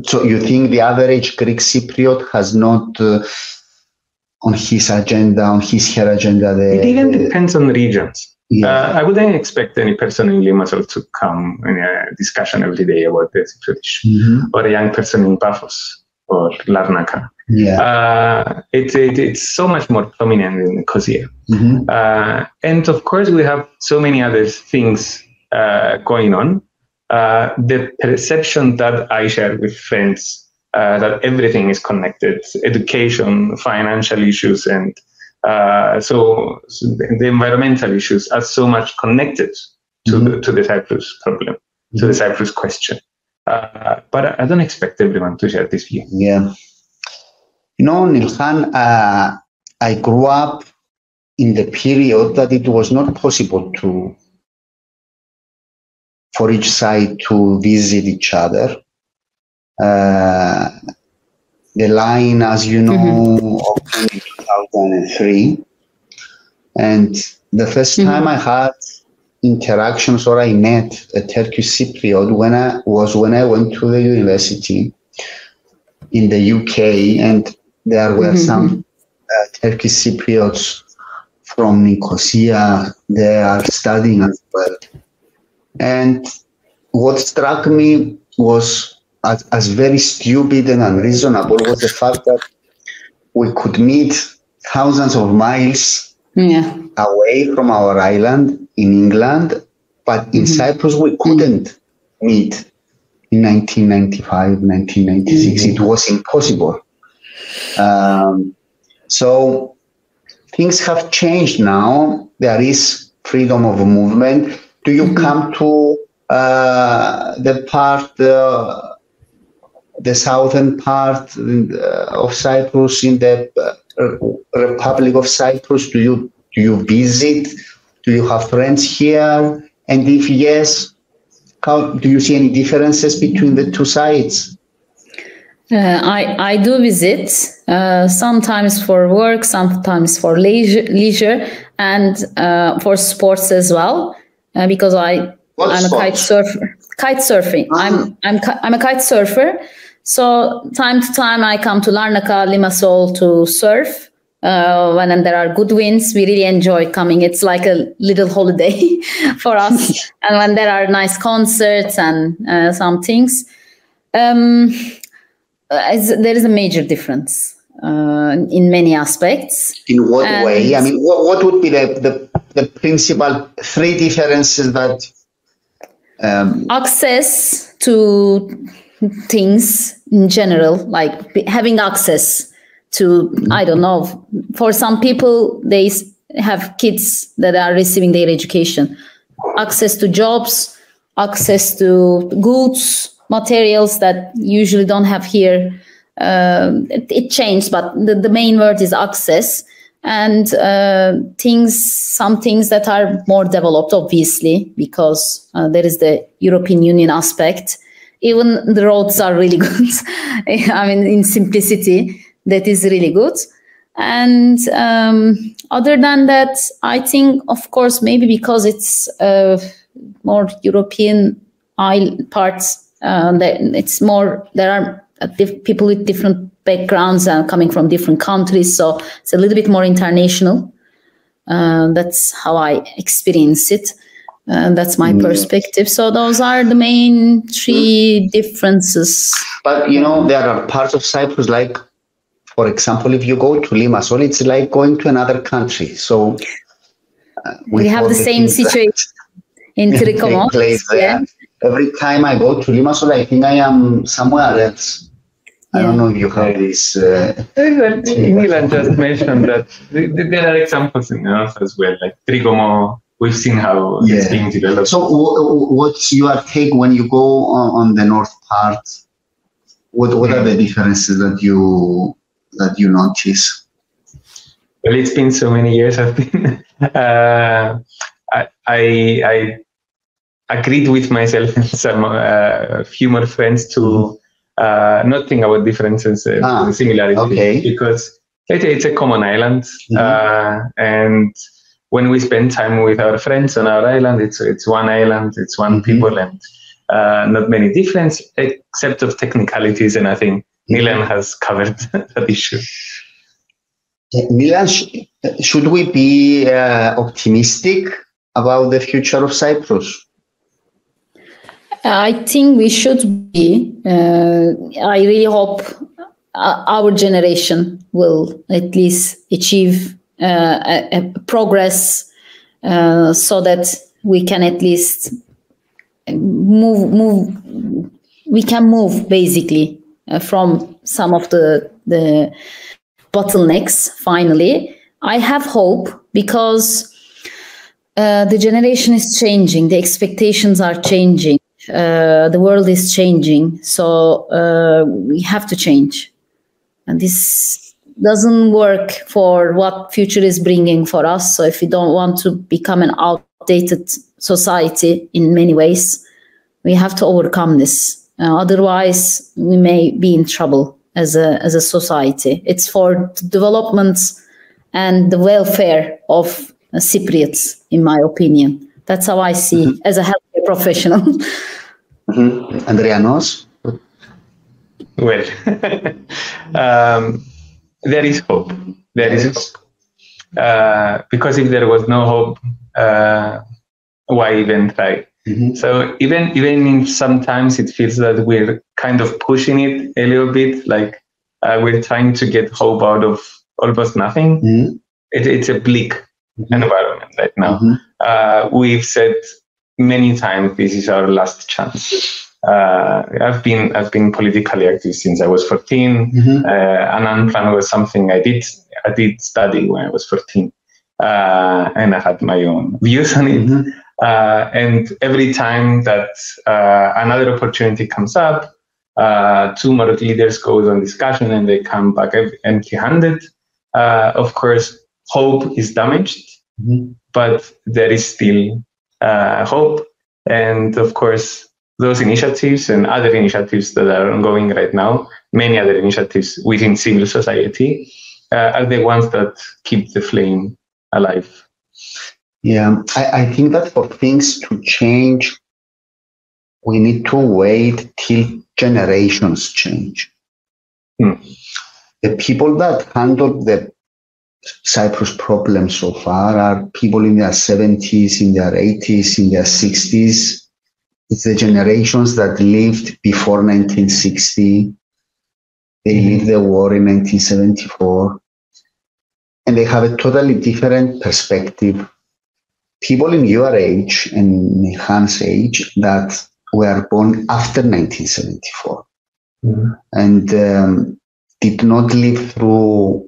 So you think the average Greek Cypriot has not on his agenda, on her agenda? It even depends on regions. I wouldn't expect any person in Limassol to come in a discussion every day about the Cypriot issue, or a young person in Paphos or Larnaca. It's so much more prominent in Nicosia. And of course, we have so many other things going on. The perception that I share with friends that everything is connected, education, financial issues, and so the environmental issues are so much connected to the Cyprus problem, to the Cyprus question. But I don't expect everyone to share this view. Yeah. Nilhan, I grew up in the period that it was not possible for each side to visit each other. The line, as you know, opened in 2003. And the first time I had interactions or I met a Turkish Cypriot when I went to the university in the UK, and there were some Turkish Cypriots from Nicosia. They are studying as well. And what struck me was as very stupid and unreasonable was the fact that we could meet thousands of miles away from our island in England, but in Cyprus we couldn't meet in 1995, 1996. It was impossible. So things have changed now. There is freedom of movement. Do you come to the part, the southern part of Cyprus, in the Republic of Cyprus? Do you visit? Do you have friends here? And if yes, how do you see any differences between the two sides? I do visit, sometimes for work, sometimes for leisure, and for sports as well. Because I'm a kite surfer. Kitesurfing. I'm a kite surfer. So time to time I come to Larnaca, Limassol to surf. When there are good winds, we really enjoy coming. It's like a little holiday for us. And when there are nice concerts and some things, there is a major difference in many aspects. In what way? I mean, what would be the principal three differences that... access to things in general, like having access to, I don't know, for some people, they have kids that are receiving their education, access to jobs, access to goods, materials that usually don't have here. It changed, but the main word is access. And some things that are more developed, obviously, because there is the European Union aspect. Even the roads are really good. I mean, in simplicity, that is really good. And other than that, I think, of course, maybe because it's more European parts, it's more, there are people with different backgrounds and coming from different countries, so it's a little bit more international. That's how I experience it. That's my perspective. So those are the main three differences. But there are parts of Cyprus, like, for example, if you go to Limassol, it's like going to another country. So we have the same situation in Tricomos. Yeah. Every time I go to Limassol, I think I am somewhere else. I don't know if you have this. Nilhan just mentioned that there are examples in North as well, like Tricomos. We've seen how it's being developed. So, what's your take when you go on the north part? What are the differences that you notice? Well, it's been so many years. I've been. I agreed with myself and some few more friends to not think about differences, similarities, because it's a common island, and when we spend time with our friends on our island, it's one island, it's one people, and not many differences except of technicalities. And I think Nilhan has covered that issue. Nilhan, should we be optimistic about the future of Cyprus? I think we should be. I really hope our generation will at least achieve a progress so that we can at least move. We can move basically from some of the bottlenecks. Finally, I have hope because the generation is changing. The expectations are changing. the world is changing, so we have to change. And this doesn't work for what future is bringing for us. So if we don't want to become an outdated society in many ways, we have to overcome this. Otherwise, we may be in trouble as a society. It's for the development and the welfare of Cypriots, in my opinion. That's how I see as a healthcare professional. Andrianos? Well, there is hope. There is hope. Because if there was no hope, why even try? So even if sometimes it feels that we're kind of pushing it a little bit, like we're trying to get hope out of almost nothing, it's a bleak environment right now. We've said many times this is our last chance. I've been politically active since I was 14. Anand plan was something I did study when I was 14, and I had my own views on it. And every time that another opportunity comes up, two more leaders go on discussion and they come back empty-handed. Of course, hope is damaged, but there is still hope. And of course, those initiatives and other initiatives that are ongoing right now, many other initiatives within civil society, are the ones that keep the flame alive. Yeah, I think that for things to change, we need to wait till generations change. The people that handled the Cyprus problem so far are people in their 70s, in their 80s, in their 60s. It's the generations that lived before 1960. They lived the war in 1974. And they have a totally different perspective. People in your age and Nilhan's age that were born after 1974 and did not live through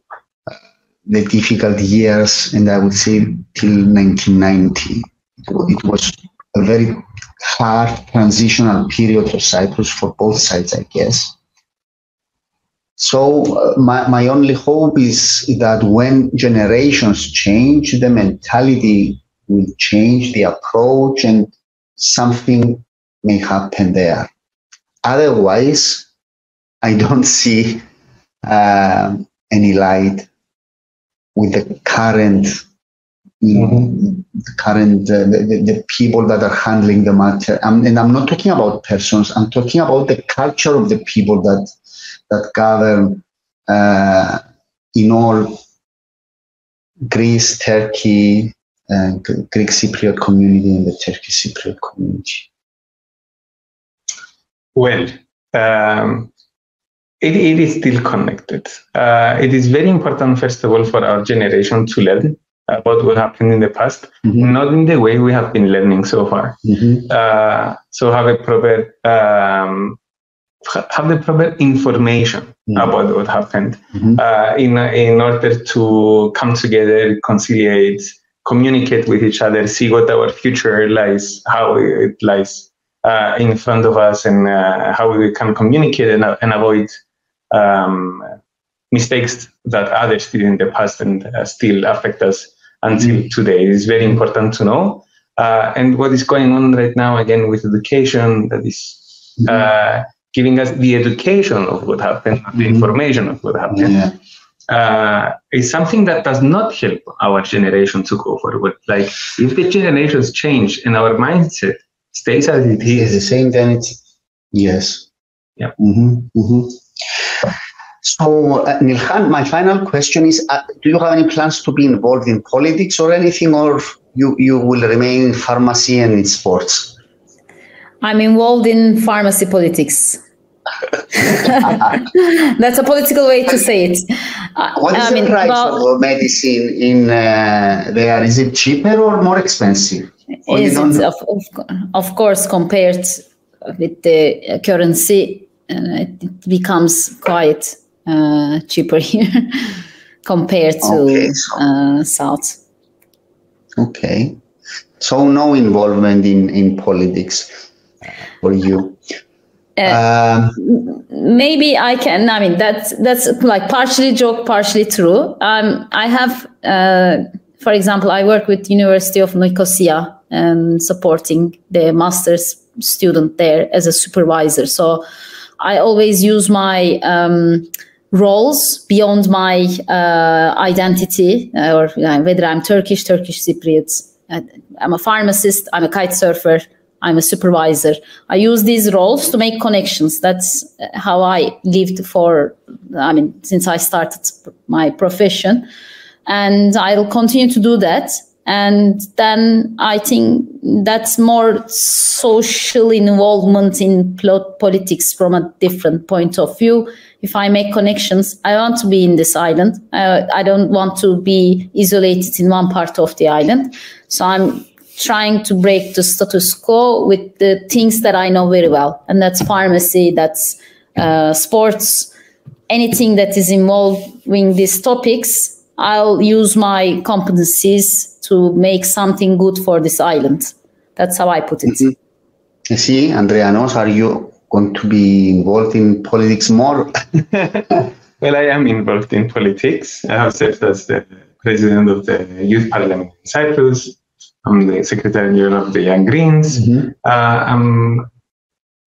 the difficult years, and I would say till 1990. It was a very hard transitional period for Cyprus for both sides, I guess. So my only hope is that when generations change, the mentality will change, the approach, and something may happen there. Otherwise, I don't see any light with the current, the people that are handling the matter. And I'm not talking about persons. I'm talking about the culture of the people that govern in all Greece, Turkey, Greek Cypriot community and the Turkish Cypriot community. Well, it is still connected. It is very important, first of all, for our generation to learn about what happened in the past, not in the way we have been learning so far. So have the proper information about what happened in order to come together, conciliate, communicate with each other, see what our future lies, how it lies in front of us, and how we can communicate and avoid mistakes that others did in the past and still affect us until today. It is very important to know. And what is going on right now, again, with education, that is giving us the education of what happened, the information of what happened, is something that does not help our generation to go forward. Like, if the generations change and our mindset stays as it is, the same, then it's, yes. Yeah. So, Nilhan, my final question is, do you have any plans to be involved in politics or anything, or you will remain in pharmacy and in sports? I'm involved in pharmacy politics. That's a political way to say it. What is the price of medicine in there? Is it cheaper or more expensive? Of course, compared with the currency, it becomes quite cheaper here compared to South. Okay. So no involvement in politics. for you. Maybe I can. I mean, that's like partially joke, partially true. I have, for example, I work with University of Nicosia and supporting the master's student there as a supervisor. So I always use my roles beyond my identity, or whether I'm Turkish Cypriot. I'm a pharmacist. I'm a kite surfer. I'm a supervisor. I use these roles to make connections. That's how I lived since I started my profession. And I'll continue to do that. And then I think that's more social involvement in politics from a different point of view. If I make connections, I want to be in this island. I don't want to be isolated in one part of the island. So I'm trying to break the status quo with the things that I know very well. And that's pharmacy, that's sports, anything that is involving these topics. I'll use my competencies to make something good for this island. That's how I put it. Mm-hmm. See, Andrianos, are you going to be involved in politics more? Well, I am involved in politics. I have served as the president of the Youth Parliament in Cyprus. I'm the Secretary General of the Young Greens. Mm-hmm.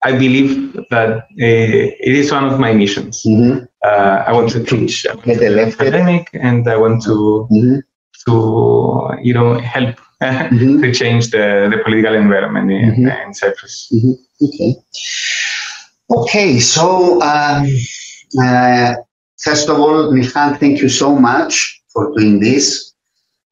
I believe that it is one of my missions. Mm-hmm. I want to teach academic, and I want to help to change the political environment in Cyprus. Mm-hmm. Okay. So first of all, Nilhan, thank you so much for doing this.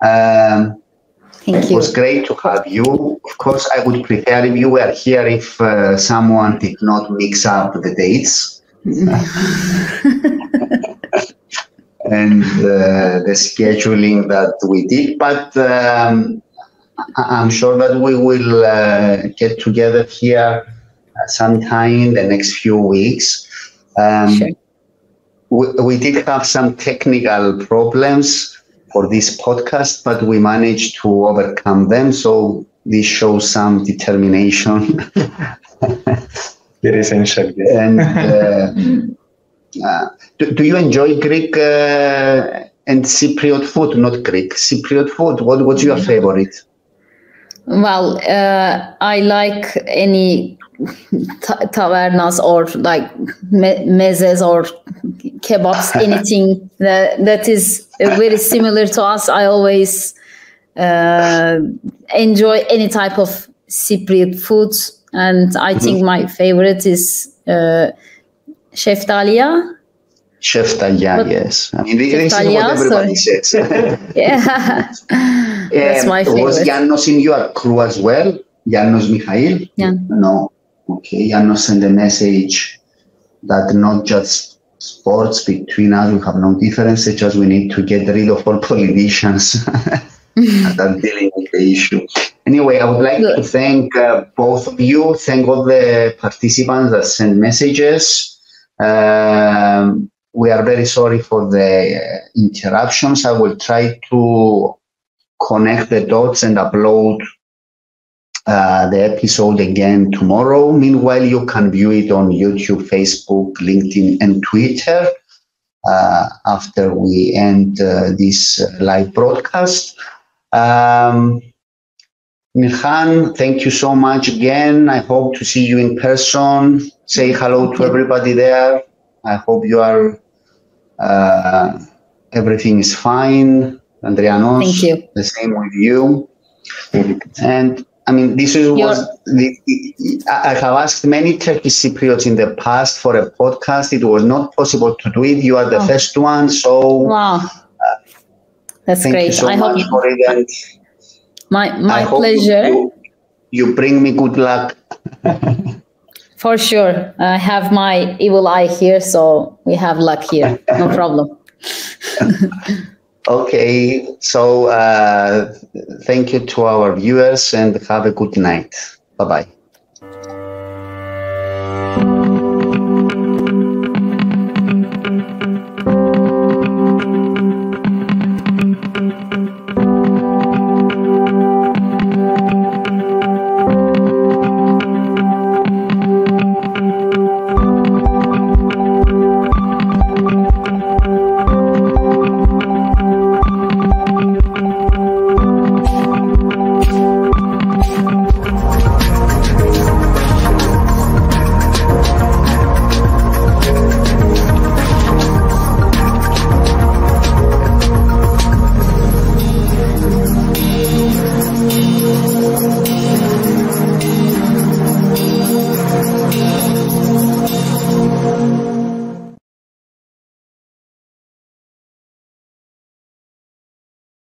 Thank you. It was great to have you. Of course, I would prefer if you were here if someone did not mix up the dates and the scheduling that we did. But I'm sure that we will get together here sometime in the next few weeks. Sure. We did have some technical problems for this podcast, but we managed to overcome them. So this shows some determination. Very essential. And do you enjoy Greek and Cypriot food? Not Greek, Cypriot food. What's your favorite? Well, I like any tavernas or like mezes or kebabs, anything that is very similar to us. I always enjoy any type of Cypriot foods, and I think my favorite is Sheftalia. Sheftalia, yes. I mean, this is what everybody says. Yeah, that's my favorite. Was Yannos in your crew as well? Yannos Michail? Yeah. No. Okay, Yannos sent a message that not just sports between us, we have no differences, just we need to get rid of all politicians that are dealing with the issue. Anyway, I would like to thank both of you, thank all the participants that sent messages. We are very sorry for the interruptions. I will try to connect the dots and upload the episode again tomorrow. Meanwhile, you can view it on YouTube, Facebook, LinkedIn, and Twitter after we end this live broadcast. Nilhan, thank you so much again. I hope to see you in person. Say hello to everybody there. I hope you are everything is fine. Andrianos, thank you. The same with you. And I mean, this is I have asked many Turkish Cypriots in the past for a podcast. It was not possible to do it. You are the first one, so wow, that's thank great. You so I much hope for it. And my pleasure. You bring me good luck. For sure. I have my evil eye here, so we have luck here. No problem. Okay, so thank you to our viewers and have a good night. Bye-bye.